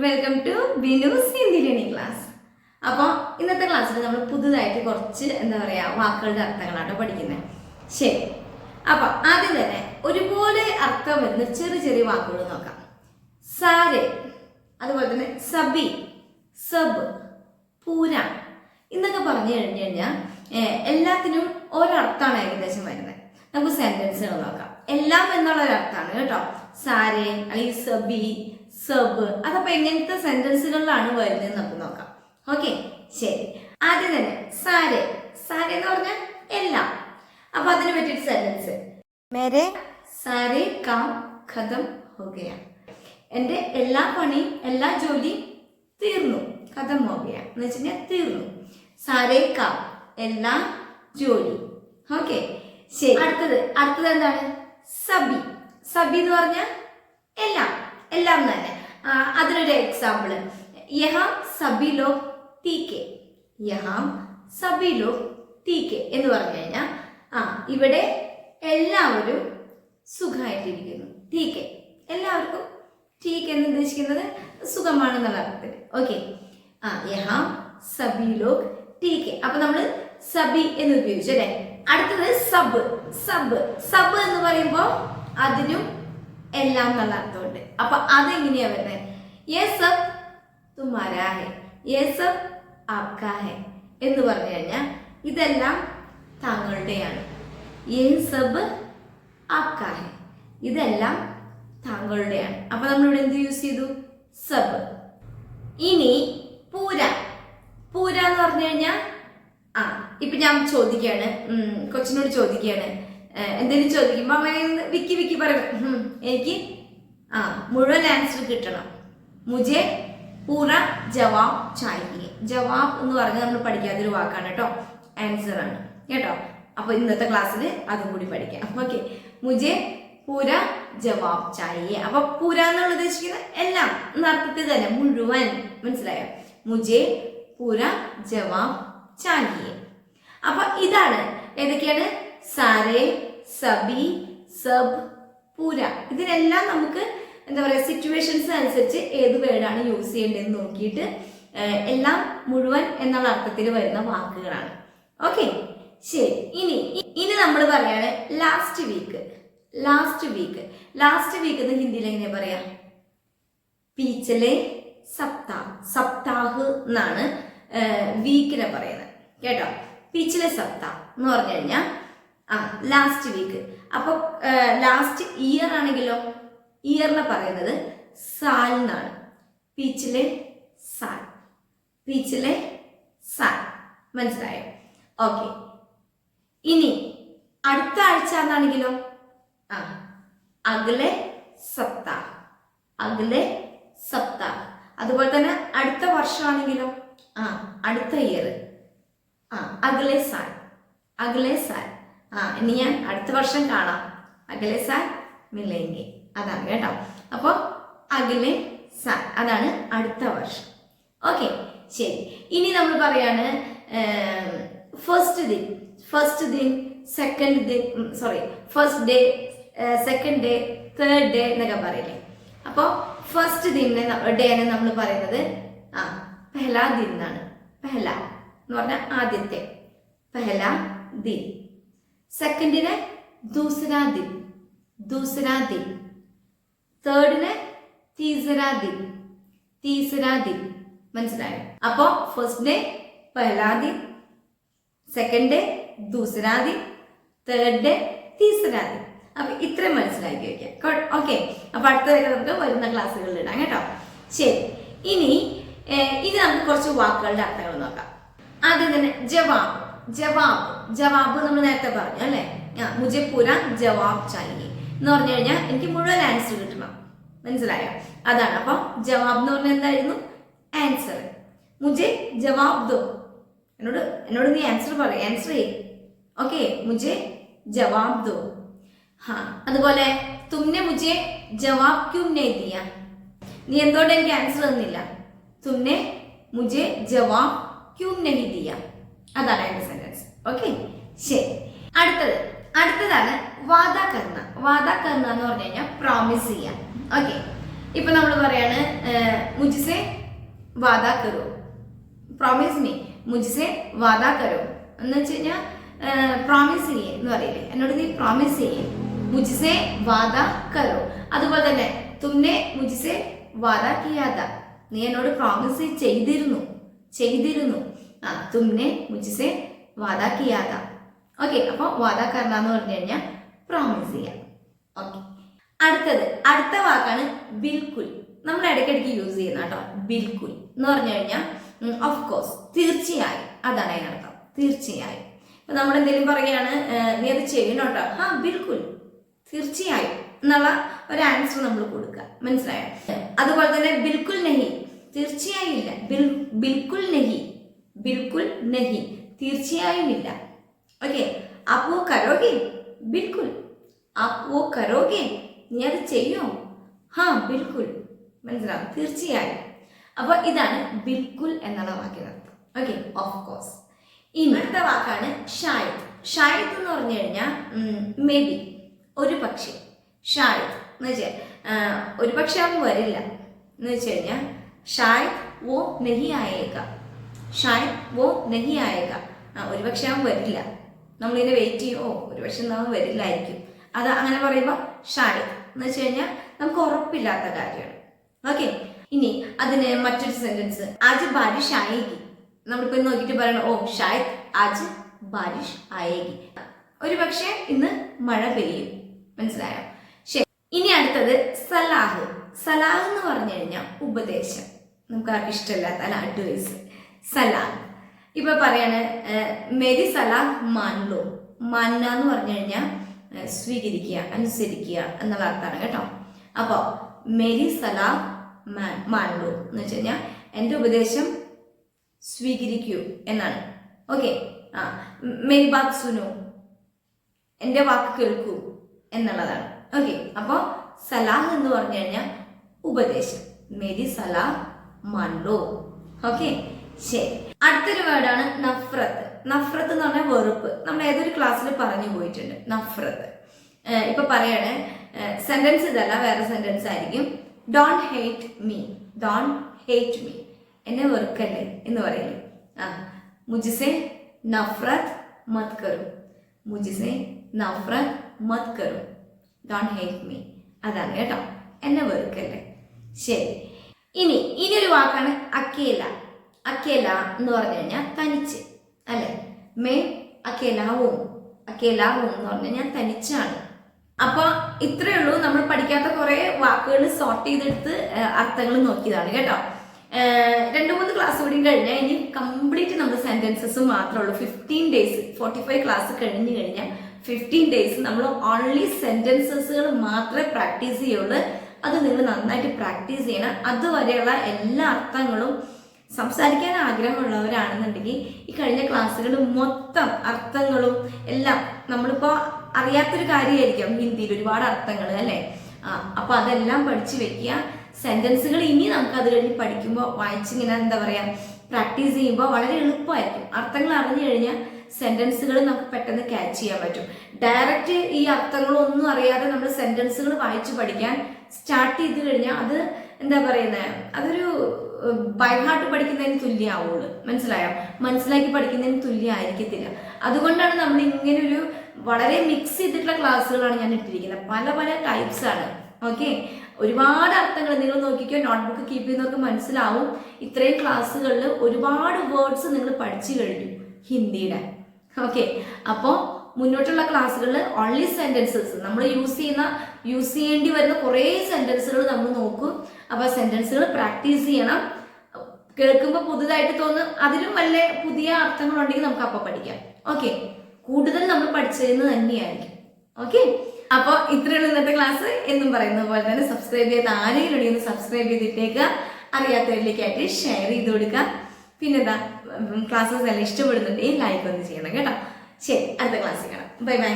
Welcome to Binu's Hindi learning class. അപ്പോൾ ഇന്നത്തെ ക്ലാസ്സിൽ നമ്മൾ പുതുതായിട്ട് കുറച്ച് വാക്കുകളുടെ അർത്ഥങ്ങളാണ് പഠിക്കുന്നത്. ശരി, അപ്പോൾ ആദ്യം തന്നെ ഒരുപോലെ അർത്ഥം വരുന്ന ചെറിയ ചെറിയ വാക്കുകൾ നോക്കാം. സാരെ, അതുപോലെ തന്നെ സബി, സബ്, പൂര എന്നൊക്കെ പറഞ്ഞു കഴിഞ്ഞു കഴിഞ്ഞാൽ എല്ലാത്തിനും ഒരർത്ഥമാണ് ഏകദേശം വരുന്നത്. നമുക്ക് സെന്റൻസുകൾ നോക്കാം. എല്ലാം എന്നുള്ള ഒരർത്ഥമാണ് കേട്ടോ. സാരെ അല്ലെങ്കിൽ സബി, സബ്, അതപ്പോ എങ്ങനത്തെ സെന്റൻസുകളിലാണ് വരുന്നത് നമുക്ക് നോക്കാം. ഓക്കെ, ശരി. ആദ്യം തന്നെ സാരെ, സാരെ എന്ന് പറഞ്ഞാൽ എല്ലാം. അപ്പൊ അതിനെ പറ്റിയിട്ട് സെന്റൻസ്, മേരെ സാരെ കാം ഖതം ഹോ ഗയാ. എൻ്റെ എല്ലാ പണിയും എല്ലാ ജോലിയും തീർന്നു. ഖതം ഹോ ഗയാ എന്ന് വെച്ച് കഴിഞ്ഞാൽ തീർന്നു. സാരെ കാം എല്ലാ ജോലി. ഓക്കെ, ശരി. അടുത്തത് എന്താണ്? സബി. സബി എന്ന് പറഞ്ഞാൽ എല്ലാം, എല്ലാം തന്നെ. അതിനൊരു എക്സാമ്പിൾ, യഹാം സബി ലോഗ് ടീക്കെ. യഹാം സബി ലോഗ് ടീക്കെ എന്ന് പറഞ്ഞു കഴിഞ്ഞാൽ ഇവിടെ എല്ലാവരും സുഖമായിട്ടിരിക്കുന്നു. ടീക്കെ, എല്ലാവർക്കും ടീക്ക് എന്ന് ഉദ്ദേശിക്കുന്നത് സുഖമാണെന്നുള്ള അർത്ഥത്തിൽ. ഓക്കെ, യഹാം സബി ലോഗ് ടീക്കെ. അപ്പൊ നമ്മള് സബി എന്ന് ഉപയോഗിച്ചു അല്ലെ. അടുത്തത് സബ്. സബ്, സബ് എന്ന് പറയുമ്പോൾ അതിനും എല്ലാം എന്നുള്ള അർത്ഥമുണ്ട്. അപ്പൊ അതെങ്ങനെയാ വരുന്നത്? യേ സബ് തുമാരാ ഹെ, യേ സബ് ആപ്കാ ഹെ എന്ന് പറഞ്ഞു കഴിഞ്ഞാൽ ഇതെല്ലാം താങ്കളുടെയാണ്. യേ സബ് ആപ്കാ ഹെ, ഇതെല്ലാം താങ്കളുടെയാണ്. അപ്പൊ നമ്മളിവിടെ എന്ത് യൂസ് ചെയ്തു? സബ്. ഇനി പൂര. പൂര എന്ന് പറഞ്ഞു കഴിഞ്ഞാൽ ഇപ്പൊ ഞാൻ ചോദിക്കുകയാണ്, കൊച്ചിനോട് ചോദിക്കുകയാണ്, എന്തെങ്കിലും ചോദിക്കുമ്പോ അവനെ വിക്കി വിക്കി പറയും, എനിക്ക് മുഴുവൻ ആൻസർ കിട്ടണം. മുജെ പൂറ ജവാബ് ചാഹിയെ. ജവാബ് എന്ന് പറഞ്ഞാൽ നമ്മൾ പഠിക്കാത്തൊരു വാക്കാണ് കേട്ടോ, ആൻസർ ആണ് കേട്ടോ. അപ്പൊ ഇന്നത്തെ ക്ലാസ്സിൽ അതും കൂടി പഠിക്കാം. ഓക്കെ, മുജെ പൂര ജവാബ് ചാഹിയെ. അപ്പൊ പൂര എന്നുള്ള ഉദ്ദേശിക്കുന്നത് എല്ലാം എന്ന അർത്ഥത്തിൽ തന്നെ മുഴുവൻ. മനസ്സിലായോ? മുജെ പൂര ജവാബ് ചാഹിയെ. അപ്പൊ ഇതാണ് ഏതൊക്കെയാണ്? സാരെ, സബി, സബ്, പൂര. ഇതിനെല്ലാം നമുക്ക് സിറ്റുവേഷൻസ് അനുസരിച്ച് ഏത് വേർഡാണ് യൂസ് ചെയ്യേണ്ടതെന്ന് നോക്കിയിട്ട് എല്ലാം മുഴുവൻ എന്നുള്ള അർത്ഥത്തിൽ വരുന്ന വാക്കുകളാണ്. ഓക്കെ, ശരി. ഇനി നമ്മൾ പറയാണ് last week. Last week, last week എന്ന് ഹിന്ദിയിൽ എങ്ങനെയാ പറയാ? പീച്ചലെ സപ്താഹ്. സപ്താഹ് എന്നാണ് വീക്കിനെ പറയുന്നത് കേട്ടോ. പിछले സപ്താഹ് എന്ന് പറഞ്ഞു കഴിഞ്ഞാൽ ലാസ്റ്റ് വീക്ക്. അപ്പൊ ലാസ്റ്റ് ഇയർ ആണെങ്കിലോ ഇയറിനെ പറയുന്നത് സാൽ എന്നാണ്. പിछले സാൽ, പിछले സാൽ. മനസ്സിലായോ? ഓക്കെ, ഇനി അടുത്ത ആഴ്ച എന്നാണെങ്കിലോ അഗ്ലെ സപ്താഹ്, അഗ്ലെ സപ്താഹ്. അതുപോലെ തന്നെ അടുത്ത വർഷമാണെങ്കിലോ അടുത്ത ഇയർ അഗ്ലെ സാൽ, അഗ്ലെ സാൽ. ഇനി ഞാൻ അടുത്ത വർഷം കാണാം, അഗ്ലെ സാൽ മിലേംഗെ. അതാണ് കേട്ടോ. അപ്പൊ അഗ്ലെ സാൽ അതാണ് അടുത്ത വർഷം. ഓക്കെ, ശരി. ഇനി നമ്മൾ പറയാണ് ഫസ്റ്റ് ദിൻ. ഫസ്റ്റ് ദിൻ, സെക്കൻഡ് ദിൻ, first day, second day, third day എന്നൊക്കെ പറയില്ലേ. അപ്പോൾ ഫസ്റ്റ് ഡേനെ നമ്മൾ പറയുന്നത് പെഹ്ലാ ദിൻ എന്നാണ്. പെഹ്ല എന്ന് പറഞ്ഞാൽ ആദ്യത്തെ, പെഹ്ലാ ദിൻ. സെക്കൻഡിന് ദൂസരാ ദിൻ, ദൂസരാ ദിൻ. തേർഡിന് തീസരാ ദിൻ, തീസരാ ദിൻ. മനസ്സിലായോ? അപ്പോ ഫസ്റ്റ് ഡേ പെഹ്ലാ ദിൻ, സെക്കൻഡ് ഡേ ദൂസരാ ദിൻ, തേർഡ് ഡേ തീസരാ ദിൻ. അപ്പൊ ഇത്രയും മനസ്സിലാക്കി വെക്കാം. ഓക്കെ, അപ്പൊ അടുത്തതൊക്കെ നമുക്ക് വരുന്ന ക്ലാസ്സുകളിൽ ഇടാം കേട്ടോ. ശരി, ഇനി നമുക്ക് കുറച്ച് വാക്കുകളുടെ അർത്ഥങ്ങൾ നോക്കാം. ആദ്യം തന്നെ ജവാബ്. ജവാബ്, ജവാബ് നമ്മൾ നേരത്തെ പറഞ്ഞു അല്ലെ. മുജെ പൂര ജവാബ് ചാഹിയെ എന്ന് പറഞ്ഞു കഴിഞ്ഞാൽ എനിക്ക് മുഴുവൻ ആൻസർ കിട്ടണം. മനസ്സിലായോ? അതാണ്. അപ്പൊ ജവാബ് എന്ന് പറഞ്ഞാൽ എന്തായിരുന്നു? ആൻസർ. മുജെ ജവാബ് ദോ, എന്നോട് നീ ആൻസർ പറ, ആൻസർ ചെയ്യ്. ഓക്കെ, മുജെ ജവാബ് ദോ. അതുപോലെ തുമ്നെ മുജെ ജവാബ് ക്യൂം നഹീ ദിയ. നീ എന്തുകൊണ്ട് എനിക്ക് ആൻസർ തന്നില്ല? തുമ്നെ മുജെ ജവാബ് ക്യൂം നഹീ ദിയ. അതാണ് അതിന്റെ സെന്റൻസ്. ഓക്കെ, ശരി. അടുത്തതാണ് വാദ കർണ. വാദ കർണ എന്ന് പറഞ്ഞു കഴിഞ്ഞാൽ പ്രോമിസ് ചെയ്യാം. ഓക്കെ, ഇപ്പൊ നമ്മൾ പറയാണ് മുജിസെ വാദ കരോ, പ്രോമിസ് മീ, മുജിസെ വാദ കരോ എന്ന് വെച്ച് കഴിഞ്ഞാൽ പ്രോമിസ് ചെയ്യേ എന്ന് പറയില്ലേ, എന്നോട് നീ പ്രോമിസ് ചെയ്യേ, മുജിസെ വാദ കരോ. അതുപോലെ തന്നെ തുമ്നെ മുജിസെ വാദ കിയാത, നീ എന്നോട് പ്രോമിസ് ചെയ്തിരുന്നു. തുമ്നെ മുജിസെ വാദ കിയാത. ഓക്കെ, അപ്പോൾ വാദ കർണ എന്ന് പറഞ്ഞു കഴിഞ്ഞാൽ പ്രോമിസ് ചെയ്യാം. ഓക്കെ, അടുത്ത വാക്കാണ് ബിൽക്കുൽ. നമ്മൾ ഇടയ്ക്കിടയ്ക്ക് യൂസ് ചെയ്യുന്ന കേട്ടോ. ബിൽക്കുൽ എന്ന് പറഞ്ഞു കഴിഞ്ഞാൽ ഓഫ് കോഴ്സ്, തീർച്ചയായും, അതാണ് അതിനർത്ഥം, തീർച്ചയായും. ഇപ്പൊ നമ്മൾ എന്തെങ്കിലും പറയാണ്, നീ അത് ചെയ്യണം കേട്ടോ, ബിൽക്കുൽ, തീർച്ചയായും എന്നുള്ള ഒരു ആൻസർ നമ്മൾ കൊടുക്കുക, മനസ്സിലായോ? അതുപോലെ തന്നെ ബിൽക്കുൽ നഹി, തീർച്ചയായും ഇല്ല. ബിൽക്കുൽ നഹി, തീർച്ചയായും ഇല്ല. ഓക്കെ, ആപ് വോ കരോഗെ, ബിൽക്കുൽ, ആപ് വോ കരോഗെ, നീ അത് ചെയ്യോ, ബിൽക്കുൽ, മനസ്സിലാവും, തീർച്ചയായും. അപ്പൊ ഇതാണ് ബിൽക്കുൽ എന്നുള്ള വാക്കിനർത്ഥം. Okay, of course. ഇനി അടുത്ത വാക്കാണ് ഷായത്. ഷായത് എന്ന് പറഞ്ഞു കഴിഞ്ഞാൽ മേ ബി, ഒരു പക്ഷേ. ഷായത് എന്ന് വെച്ചാൽ ഒരു പക്ഷെ അവൻ വരില്ല എന്ന് വെച്ച് കഴിഞ്ഞാൽ ഷായത് വോ നഹി ആയേക, ഷായത് വോ നഹി ആയേക, ഒരു പക്ഷെ അവൻ വരില്ല, നമ്മളിതിനെ വെയിറ്റ് ചെയ്യും, ഒരു പക്ഷെ അവൻ വരില്ലായിരിക്കും. അത് അങ്ങനെ പറയുമ്പോൾ ഷായത് എന്ന് വെച്ച് കഴിഞ്ഞാൽ നമുക്ക് ഉറപ്പില്ലാത്ത കാര്യമാണ്. ഓക്കെ, ഇനി അതിന് മറ്റൊരു സെന്റൻസ്, ആജ് ബാരിഷ് ആയേഗി. നമ്മളിപ്പോ നോക്കിയിട്ട് പറയണം, ഷായത് ആജ് ബാരിഷ് ആയേഗി, ഒരു പക്ഷെ ഇന്ന് മഴ പെയ്യും, മനസ്സിലായോ? ശരി, ഇനി അടുത്തത് സലാഹ്. സലാഹ് എന്ന് പറഞ്ഞു കഴിഞ്ഞാൽ ഉപദേശം, നമുക്ക് ആർക്കും ഇഷ്ടമില്ലാത്ത അല്ല, അഡ്വൈസ്. സലാഹ് ഇപ്പൊ പറയാണ്, മേരി സലാഹ് മാൻലോ. മാന്ന എന്ന് പറഞ്ഞു കഴിഞ്ഞാൽ സ്വീകരിക്കുക, അനുസരിക്കുക എന്നുള്ള അർത്ഥമാണ് കേട്ടോ. അപ്പോ മേരി സലാഹ് മാൻലോ എന്ന് വെച്ച് കഴിഞ്ഞാൽ എൻ്റെ ഉപദേശം സ്വീകരിക്കൂ എന്നാണ്. ഓക്കെ, മേരി ബാത് സുനോ, എൻ്റെ വാക്ക് കേൾക്കൂ എന്നുള്ളതാണ്. ഓക്കെ, അപ്പോൾ സലാഹ് എന്ന് പറഞ്ഞു കഴിഞ്ഞാൽ ഉപദേശം, മേരി സലാഹ് മാൻലോ. ഓക്കെ, ശരി. അടുത്തൊരു വേർഡാണ് നഫ്രത്ത്. നഫ്രത്ത് എന്ന് പറഞ്ഞാൽ വെറുപ്പ്. നമ്മൾ ഏതൊരു ക്ലാസ്സിൽ പറഞ്ഞു പോയിട്ടുണ്ട് നഫ്രത്ത്. ഇപ്പൊ പറയാണ്, സെന്റൻസ് ഇതല്ല, വേറെ സെന്റൻസ് ആയിരിക്കും. Don't hate me, don't hate me, എന്നെ വെറുക്കല്ലേ എന്ന് പറയില്ലേ. മുജിസെ നഫ്രത്ത് മത് കരോ, മുജിസെ നഫ്രത്ത് മത് കരോ, ഡോണ്ട് ഹേറ്റ് മീ, അതാണ് കേട്ടോ, എന്നെ വെറുക്കല്ലേ. ശരി, ഇനി ഒരു വാക്കാണ് അക്കേല. അക്കേല എന്ന് പറഞ്ഞു കഴിഞ്ഞാൽ തനിച്ച്, അല്ലെ? മേ അക്കേലാവും എന്ന് പറഞ്ഞു കഴിഞ്ഞാൽ തനിച്ചാണ്. അപ്പൊ ഇത്രയേ ഉള്ളൂ. നമ്മൾ പഠിക്കാത്ത കുറെ വാക്കുകൾ സോർട്ട് ചെയ്തെടുത്ത് അർത്ഥങ്ങൾ നോക്കിയതാണ് കേട്ടോ. 2-3 ക്ലാസ് കൂടി കഴിഞ്ഞാൽ ഇനി കംപ്ലീറ്റ് നമ്മൾ സെന്റൻസസ് മാത്രമേ ഉള്ളൂ. 15 ഡേയ്സ്, 45 ക്ലാസ് കഴിഞ്ഞു കഴിഞ്ഞാൽ 15 ഡേയ്സ് നമ്മൾ ഓൺലി സെന്റൻസസുകൾ മാത്രമേ പ്രാക്ടീസ് ചെയ്യുള്ളൂ. അത് നിങ്ങൾ നന്നായിട്ട് പ്രാക്ടീസ് ചെയ്യണം. അതുവരെയുള്ള എല്ലാ അർത്ഥങ്ങളും സംസാരിക്കാൻ ആഗ്രഹമുള്ളവരാണെന്നുണ്ടെങ്കിൽ ഈ കഴിഞ്ഞ ക്ലാസ്സുകൾ മൊത്തം അർത്ഥങ്ങളും എല്ലാം, നമ്മളിപ്പോൾ അറിയാത്തൊരു കാര്യമായിരിക്കും ഹിന്ദിയിൽ ഒരുപാട് അർത്ഥങ്ങൾ, അല്ലേ? അപ്പൊ അതെല്ലാം പഠിച്ചു വെക്കുക. സെന്റൻസുകൾ ഇനി നമുക്ക് അത് കഴിഞ്ഞ് പഠിക്കുമ്പോൾ വായിച്ചിങ്ങനെ എന്താ പറയാ, പ്രാക്ടീസ് ചെയ്യുമ്പോൾ വളരെ എളുപ്പമായിരിക്കും. അർത്ഥങ്ങൾ അറിഞ്ഞു കഴിഞ്ഞാൽ സെന്റൻസുകൾ നമുക്ക് പെട്ടെന്ന് ക്യാച്ച് ചെയ്യാൻ പറ്റും. ഡയറക്റ്റ് ഈ അർത്ഥങ്ങളൊന്നും അറിയാതെ നമ്മൾ സെന്റൻസുകൾ വായിച്ചു പഠിക്കാൻ സ്റ്റാർട്ട് ചെയ്ത് കഴിഞ്ഞാൽ അത് എന്താ പറയുന്നത്, അതൊരു ബൈ ഹാർട്ട് പഠിക്കുന്നതിന് തുല്യമാവുള്ളൂ. മനസ്സിലായോ? മനസ്സിലാക്കി പഠിക്കുന്നതിന് തുല്യമായിരിക്കത്തില്ല. അതുകൊണ്ടാണ് നമ്മൾ ഇങ്ങനെ ഒരു വളരെ മിക്സ് ചെയ്തിട്ടുള്ള ക്ലാസ്സുകളാണ് ഞാൻ ഇട്ടിരിക്കുന്നത്. പല പല ടൈപ്സ് ആണ്. ഓക്കെ, ഒരുപാട് അർത്ഥങ്ങൾ നിങ്ങൾ നോക്കിക്കോ, നോട്ട്ബുക്ക് കീപ്പ് ചെയ്യുന്നവർക്ക് മനസ്സിലാവും. ഇത്രയും ക്ലാസ്സുകളിൽ ഒരുപാട് വേർഡ്സ് നിങ്ങൾ പഠിച്ചു കഴിഞ്ഞു ഹിന്ദിയുടെ. ഓക്കെ, അപ്പോൾ മുന്നോട്ടുള്ള ക്ലാസ്സുകളിൽ ഓൺലി സെന്റൻസസ് നമ്മൾ യൂസ് ചെയ്യേണ്ടി വരുന്ന കുറേ സെന്റൻസുകൾ നമ്മൾ നോക്കും. അപ്പോൾ സെന്റൻസുകൾ പ്രാക്ടീസ് ചെയ്യണം. കേൾക്കുമ്പോൾ പുതുതായിട്ട് തോന്നും, അതിലും വല്ല പുതിയ അർത്ഥങ്ങളുണ്ടെങ്കിൽ നമുക്ക് അപ്പോൾ പഠിക്കാം. ഓക്കെ, കൂടുതൽ നമ്മൾ പഠിച്ചിരുന്നത് തന്നെയായിരിക്കും. ഓക്കെ, അപ്പോൾ ഇത്രയുള്ള ഇന്നത്തെ ക്ലാസ്. എന്നും പറയുന്ന പോലെ തന്നെ സബ്സ്ക്രൈബ് ചെയ്ത് ആരെങ്കിലും ഉണ്ടെങ്കിൽ ഒന്ന് സബ്സ്ക്രൈബ് ചെയ്തിട്ടേക്കുക. അറിയാത്തവരിലേക്കായിട്ട് ഷെയർ ചെയ്ത് കൊടുക്കുക. പിന്നെന്താ, ക്ലാസ്സസ് എല്ലാം ഇഷ്ടപ്പെടുന്നുണ്ടെങ്കിൽ ലൈക്ക് ഒന്ന് ചെയ്യണം കേട്ടോ. ശരി, അടുത്ത ക്ലാസ്സിൽ കാണാം. Bye bye.